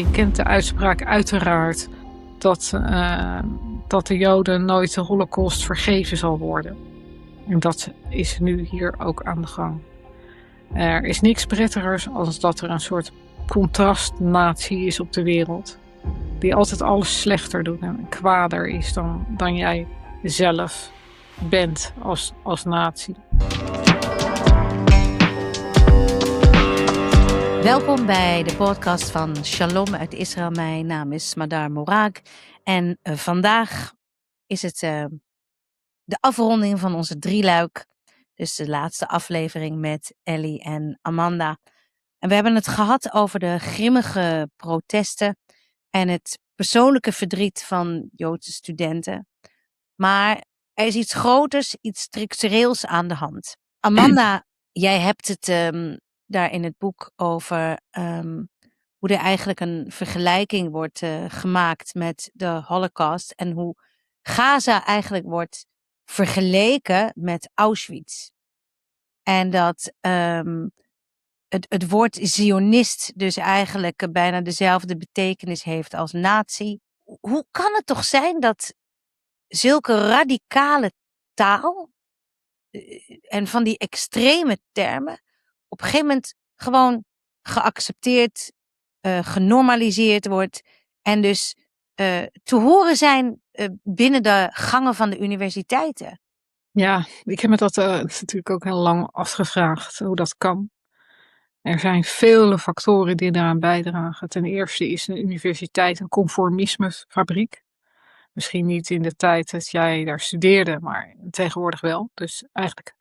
Je kent de uitspraak uiteraard dat de Joden nooit de Holocaust vergeven zal worden. En dat is nu hier ook aan de gang. Er is niks prettigers als dat er een soort contrastnatie is op de wereld. Die altijd alles slechter doet en kwaader is dan jij zelf bent als natie. Welkom bij de podcast van Shalom uit Israël. Mijn naam is Madar Morag en vandaag is het de afronding van onze drieluik. Dus de laatste aflevering met Ellie en Amanda. En we hebben het gehad over de grimmige protesten en het persoonlijke verdriet van Joodse studenten. Maar er is iets groters, iets structureels aan de hand. Amanda, jij hebt het daar in het boek over hoe er eigenlijk een vergelijking wordt gemaakt met de Holocaust en hoe Gaza eigenlijk wordt vergeleken met Auschwitz. En dat het woord Zionist dus eigenlijk bijna dezelfde betekenis heeft als nazi. Hoe kan het toch zijn dat zulke radicale taal en van die extreme termen op een gegeven moment gewoon geaccepteerd, genormaliseerd wordt en dus te horen zijn binnen de gangen van de universiteiten? Ja, ik heb me dat natuurlijk ook heel lang afgevraagd hoe dat kan. Er zijn vele factoren die daaraan bijdragen. Ten eerste is een universiteit een conformismefabriek. Misschien niet in de tijd dat jij daar studeerde, maar tegenwoordig wel. Dus eigenlijk,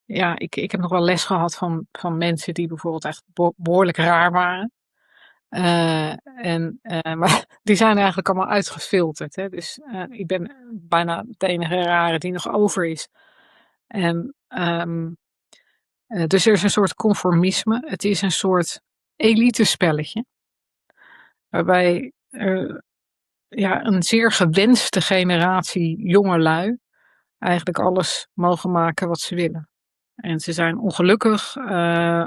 ja, ik heb nog wel les gehad van mensen die bijvoorbeeld echt behoorlijk raar waren. Maar die zijn eigenlijk allemaal uitgefilterd. Hè? Dus ik ben bijna de enige rare die nog over is. Dus er is een soort conformisme. Het is een soort elitespelletje. Waarbij een zeer gewenste generatie jongelui eigenlijk alles mogen maken wat ze willen. En ze zijn ongelukkig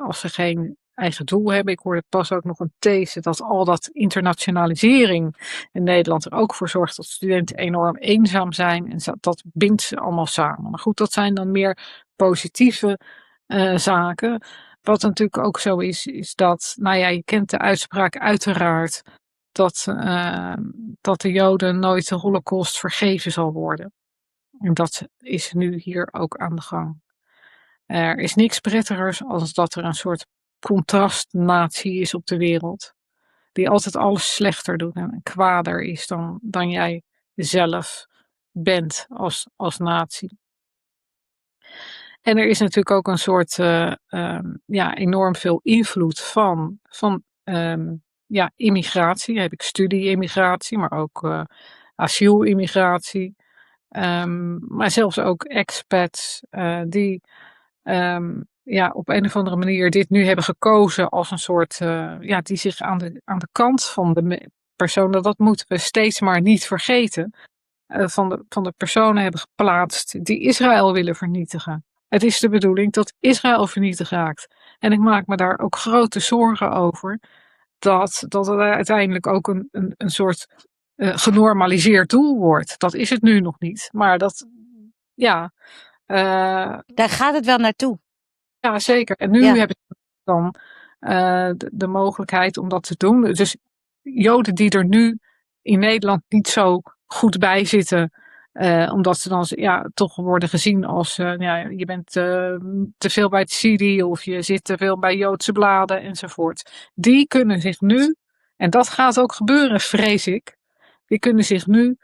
als ze geen eigen doel hebben. Ik hoorde pas ook nog een these dat al dat internationalisering in Nederland er ook voor zorgt dat studenten enorm eenzaam zijn. En dat bindt ze allemaal samen. Maar goed, dat zijn dan meer positieve zaken. Wat natuurlijk ook zo is dat, je kent de uitspraak uiteraard dat de Joden nooit de Holocaust vergeven zal worden. En dat is nu hier ook aan de gang. Er is niks prettigers als dat er een soort contrastnatie is op de wereld. Die altijd alles slechter doet en kwaader is dan jij zelf bent als natie. En er is natuurlijk ook een soort enorm veel invloed van immigratie. Heb ik studie-immigratie, maar ook asiel-immigratie. Maar zelfs ook expats die op een of andere manier dit nu hebben gekozen als een soort, die zich aan de kant van de personen, dat moeten we steeds maar niet vergeten, van de personen hebben geplaatst die Israël willen vernietigen. Het is de bedoeling dat Israël vernietigd raakt. En ik maak me daar ook grote zorgen over dat het uiteindelijk ook een soort genormaliseerd doel wordt. Dat is het nu nog niet. Maar dat, daar gaat het wel naartoe. Ja, zeker. En nu hebben ze dan de mogelijkheid om dat te doen. Dus Joden die er nu in Nederland niet zo goed bij zitten, omdat ze dan toch worden gezien als je bent te veel bij het Sidi of je zit te veel bij Joodse bladen enzovoort. Die kunnen zich nu, en dat gaat ook gebeuren, vrees ik, die kunnen zich nu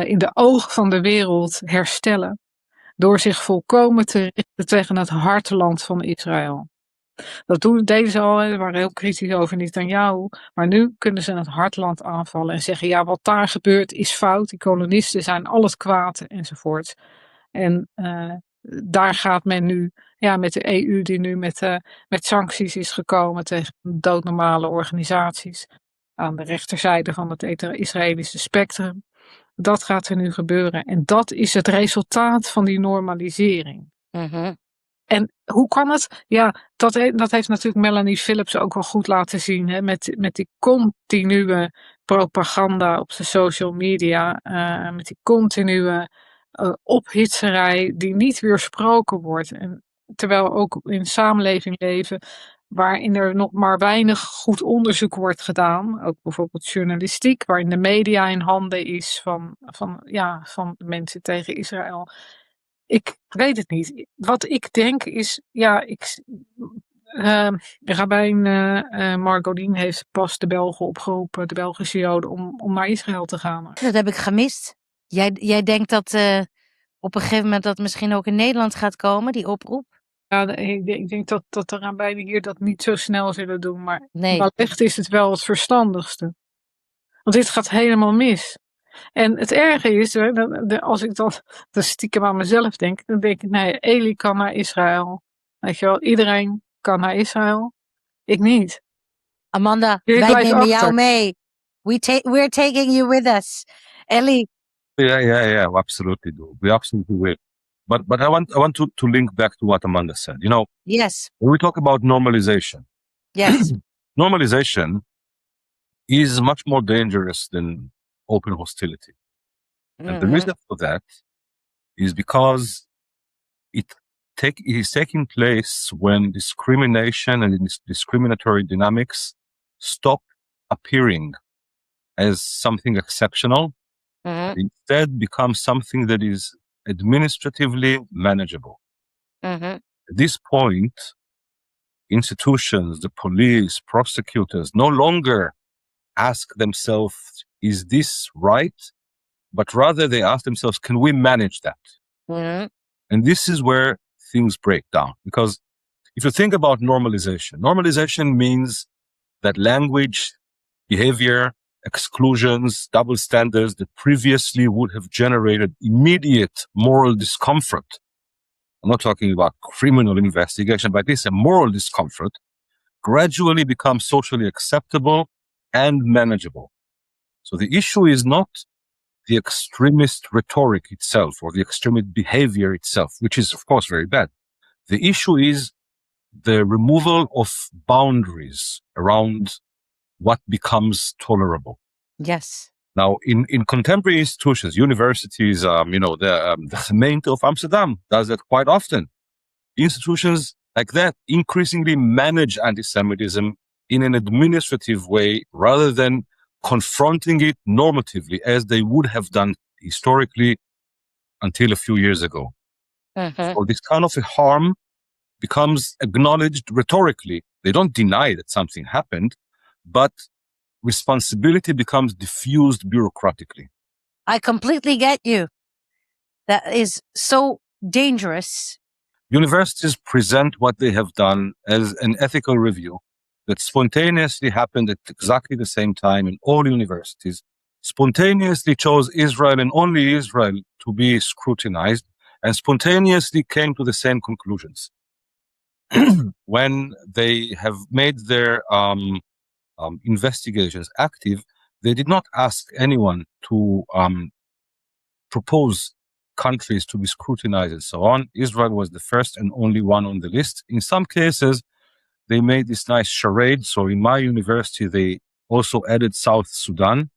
in de ogen van de wereld herstellen door zich volkomen te richten tegen het hartland van Israël. Dat deden ze al, ze waren heel kritisch over Netanyahu, maar nu kunnen ze het hartland aanvallen en zeggen, wat daar gebeurt is fout, die kolonisten zijn al het kwaad enzovoort. En daar gaat men nu, met de EU die nu met sancties is gekomen tegen doodnormale organisaties aan de rechterzijde van het Israëlische spectrum. Dat gaat er nu gebeuren en dat is het resultaat van die normalisering. Mm-hmm. En hoe kan het? Ja, dat heeft natuurlijk Melanie Phillips ook wel goed laten zien. Hè? Met die continue propaganda op de social media. Met die continue ophitserij die niet weersproken wordt. En terwijl ook in een samenleving leven waarin er nog maar weinig goed onderzoek wordt gedaan. Ook bijvoorbeeld journalistiek, waarin de media in handen is van mensen tegen Israël. Ik weet het niet. Wat ik denk is, Rabijn Margolin heeft pas de Belgen opgeroepen, de Belgische Joden, om naar Israël te gaan. Dat heb ik gemist. Jij denkt dat op een gegeven moment dat misschien ook in Nederland gaat komen, die oproep? Ja, ik denk dat de rabbijnen hier dat niet zo snel zullen doen, maar Nee. wellicht is het wel het verstandigste. Want dit gaat helemaal mis. En het erge is, als ik dan stiekem aan mezelf denk, dan denk ik, nee, Eli kan naar Israël. Weet je wel, iedereen kan naar Israël. Ik niet. Amanda, Ik wij blijf nemen jou achter. mee. We're taking you with us. Eli. Yeah, we absolutely do. We absolutely will. But I want to link back to what Amanda said. You know, Yes. when we talk about normalization, Yes. normalization is much more dangerous than open hostility. And the reason for that is because it is taking place when discrimination and discriminatory dynamics stop appearing as something exceptional, and instead becomes something that is administratively manageable. At this point, institutions, the police, prosecutors no longer ask themselves, is this right? But rather they ask themselves, can we manage that? And this is where things break down. Because if you think about normalization means that language, behavior, exclusions, double standards that previously would have generated immediate moral discomfort. I'm not talking about criminal investigation, but at least a moral discomfort, gradually becomes socially acceptable and manageable. So the issue is not the extremist rhetoric itself or the extremist behavior itself, which is, of course, very bad. The issue is the removal of boundaries around what becomes tolerable. Yes. Now, in contemporary institutions, universities, the gemeente of Amsterdam does that quite often. Institutions like that increasingly manage anti-Semitism in an administrative way rather than confronting it normatively as they would have done historically until a few years ago. So this kind of a harm becomes acknowledged rhetorically. They don't deny that something happened, but responsibility becomes diffused bureaucratically. I completely get you. That is so dangerous. Universities present what they have done as an ethical review that spontaneously happened at exactly the same time in all universities, spontaneously chose Israel and only Israel to be scrutinized, and spontaneously came to the same conclusions. When they have made their investigations active, they did not ask anyone to propose countries to be scrutinized and so on. Israel was the first and only one on the list. In some cases, they made this nice charade. So in my university, they also added South Sudan.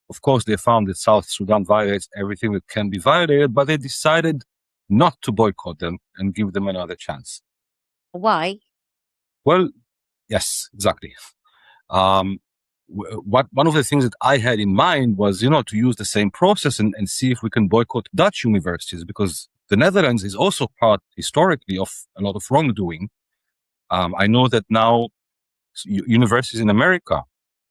Of course, they found that South Sudan violates everything that can be violated, but they decided not to boycott them and give them another chance. Why? Well, yes, exactly. One of the things that I had in mind was, to use the same process and see if we can boycott Dutch universities, because the Netherlands is also part historically of a lot of wrongdoing. I know that now universities in America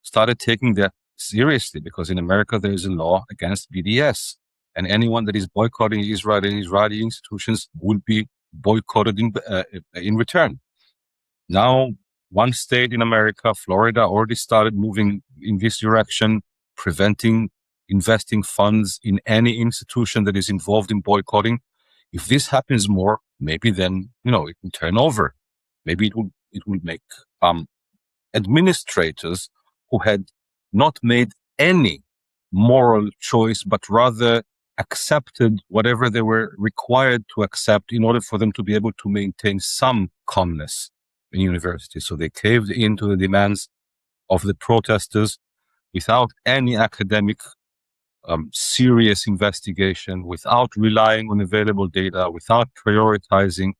started taking that seriously, because in America there is a law against BDS, and anyone that is boycotting Israel and Israeli institutions will be boycotted in return. Now, one state in America, Florida, already started moving in this direction, preventing investing funds in any institution that is involved in boycotting. If this happens more, maybe then, it can turn over. Maybe it will make administrators who had not made any moral choice, but rather accepted whatever they were required to accept in order for them to be able to maintain some calmness in university. So they caved into the demands of the protesters without any academic serious investigation, without relying on available data, without prioritizing.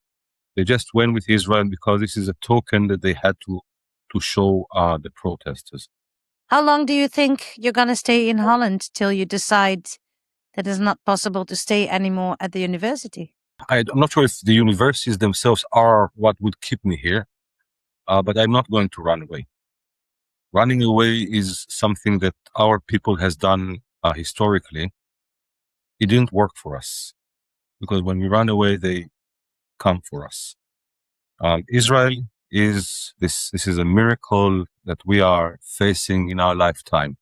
They just went with Israel because this is a token that they had to show the protesters. How long do you think you're going to stay in Holland till you decide that it's not possible to stay anymore at the university? I'm not sure if the universities themselves are what would keep me here, but I'm not going to run away. Running away is something that our people has done historically. It didn't work for us because when we run away, they come for us. Israel is this is a miracle that we are facing in our lifetime.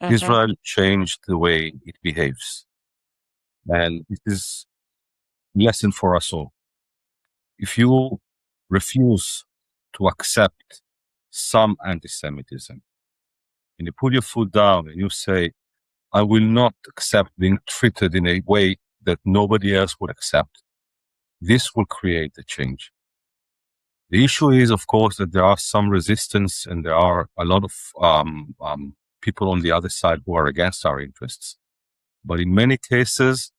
Israel changed the way it behaves. And it is a lesson for us all. If you refuse to accept some antisemitism, and you put your foot down and you say, I will not accept being treated in a way that nobody else would accept, this will create a change. The issue is, of course, that there are some resistance and there are a lot of people on the other side who are against our interests. But in many cases,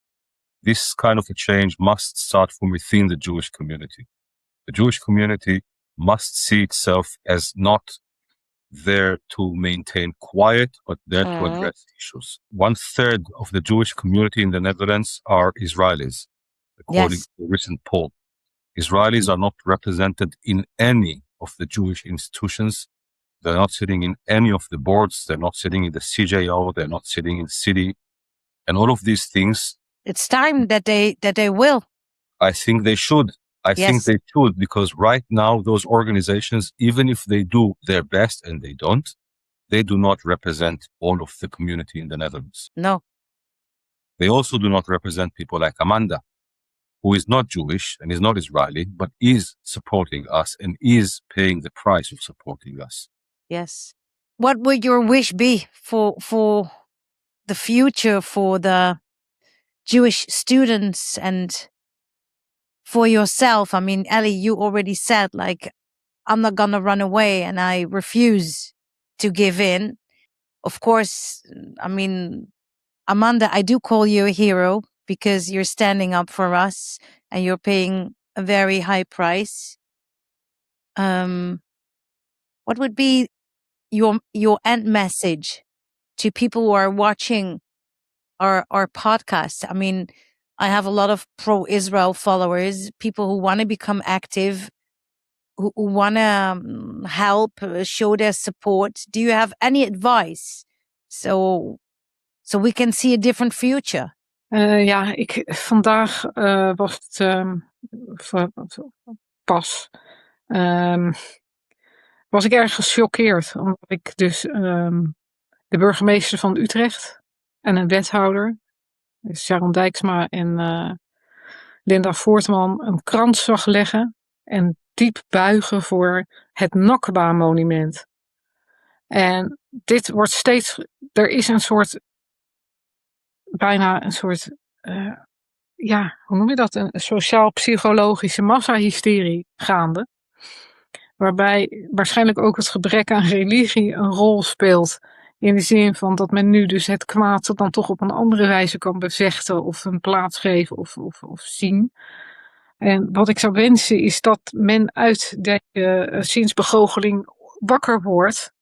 this kind of a change must start from within the Jewish community. The Jewish community must see itself as not there to maintain quiet, but there to address issues. 1/3 of the Jewish community in the Netherlands are Israelis, according to a recent poll. Israelis are not represented in any of the Jewish institutions. They're not sitting in any of the boards. They're not sitting in the CJO. They're not sitting in the city. And all of these things. It's time that they will. I think they should. I think they should, because right now those organizations, even if they do their best and they do not represent all of the community in the Netherlands. No. They also do not represent people like Amanda, who is not Jewish and is not Israeli, but is supporting us and is paying the price of supporting us. Yes. What would your wish be for the future, for the Jewish students and for yourself? I mean, Ellie, you already said, like, I'm not going to run away and I refuse to give in. Of course, I mean, Amanda, I do call you a hero because you're standing up for us and you're paying a very high price. What would be your end message to people who are watching our podcast? I mean, I have a lot of pro-Israel followers, people who want to become active, who want to help, show their support. Do you have any advice so we can see a different future? Vandaag was het pas. Was ik erg gechoqueerd, omdat ik dus de burgemeester van Utrecht en een wethouder, dus Sharon Dijksma en Linda Voortman, een krans zag leggen en diep buigen voor het Nakba-monument. En dit wordt steeds, er is een soort, bijna een soort, hoe noem je dat? Een sociaal-psychologische massahysterie gaande. Waarbij waarschijnlijk ook het gebrek aan religie een rol speelt. In de zin van dat men nu dus het kwaad dan toch op een andere wijze kan bevechten of een plaats geven of zien. En wat ik zou wensen is dat men uit deze zinsbegoocheling wakker wordt.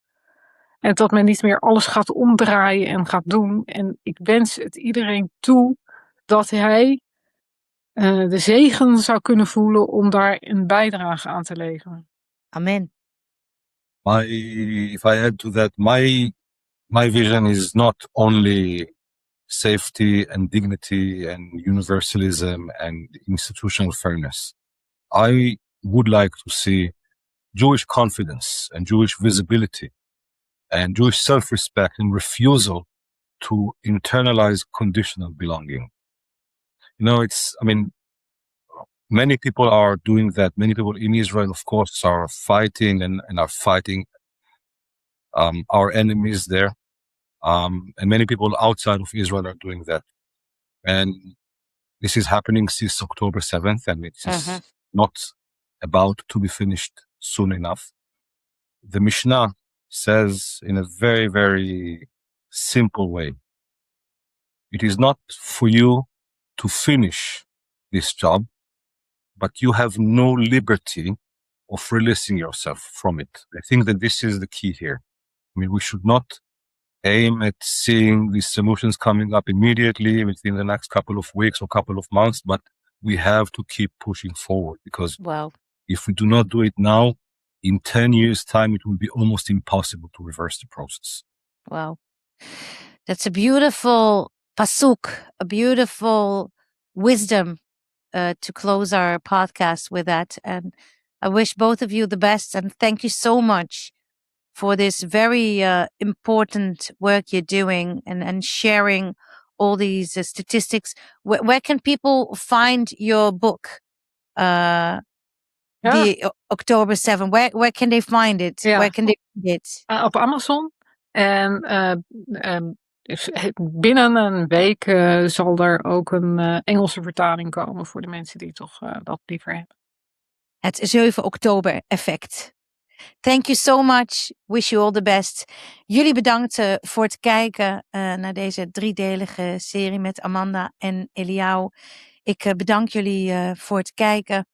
En dat men niet meer alles gaat omdraaien en gaat doen. En ik wens het iedereen toe dat hij de zegen zou kunnen voelen om daar een bijdrage aan te leveren. Amen. If I add to that, my vision is not only safety and dignity and universalism and institutional fairness. I would like to see Jewish confidence and Jewish visibility and Jewish self-respect and refusal to internalize conditional belonging. Many people are doing that. Many people in Israel, of course, are fighting and are fighting our enemies there. And many people outside of Israel are doing that. And this is happening since October 7th, and it is not about to be finished soon enough. The Mishnah says in a very, very simple way, it is not for you to finish this job, but you have no liberty of releasing yourself from it. I think that this is the key here. I mean, we should not aim at seeing these emotions coming up immediately within the next couple of weeks or couple of months, but we have to keep pushing forward, because if we do not do it now, in 10 years' time, it will be almost impossible to reverse the process. Wow. That's a beautiful pasuk, a beautiful wisdom to close our podcast with that. And I wish both of you the best, and thank you so much for this very important work you're doing and sharing all these the where can people find your book? The October 7. Where can they find it? Ja. Where can they read it? Op Amazon. En binnen een week zal er ook een Engelse vertaling komen voor de mensen die toch dat liever hebben. Het 7 oktober effect. Thank you so much. Wish you all the best. Jullie bedankt voor het kijken naar deze 3-delige serie met Amanda en Eliaou. Ik bedank jullie voor het kijken.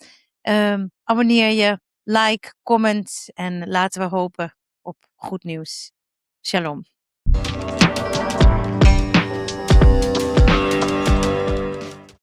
Abonneer je, like, comment en laten we hopen op goed nieuws. Shalom.